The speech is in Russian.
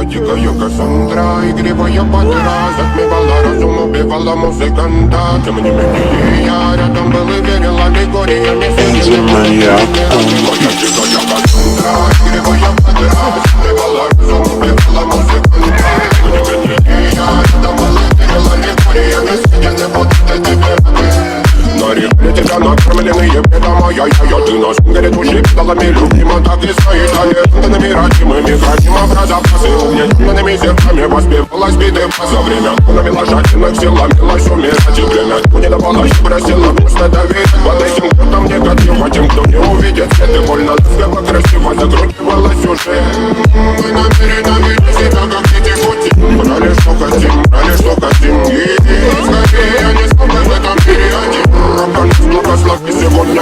Моя дикая Кассандра, игривая подра, затмевала разум, убивала музыканта. Тем не менее я рядом был и верил аллегориями. Моя дикая Кассандра, игривая подра, затмевала разум, убивала музыканта. Тем не менее я рядом был и верил аллегориями. Съедены вот эти веры. Нарекли тебя накормленные бредом, а я ты нас горит души педалами любима, так и свои талентами родимыми, храним образопасы угнетенными зерками, воспевалась биты за время навела жадных сил, ломилась умирать и время не давала, что просила просто доверить под этим кто-то негатива, тем, кто не увидит свет и больно ласково, красиво закручивала сюжет. Мы намерены видеть себя, как дети пути, брали что хотим, и скорее я не смог в этом мире один. Благослови сегодня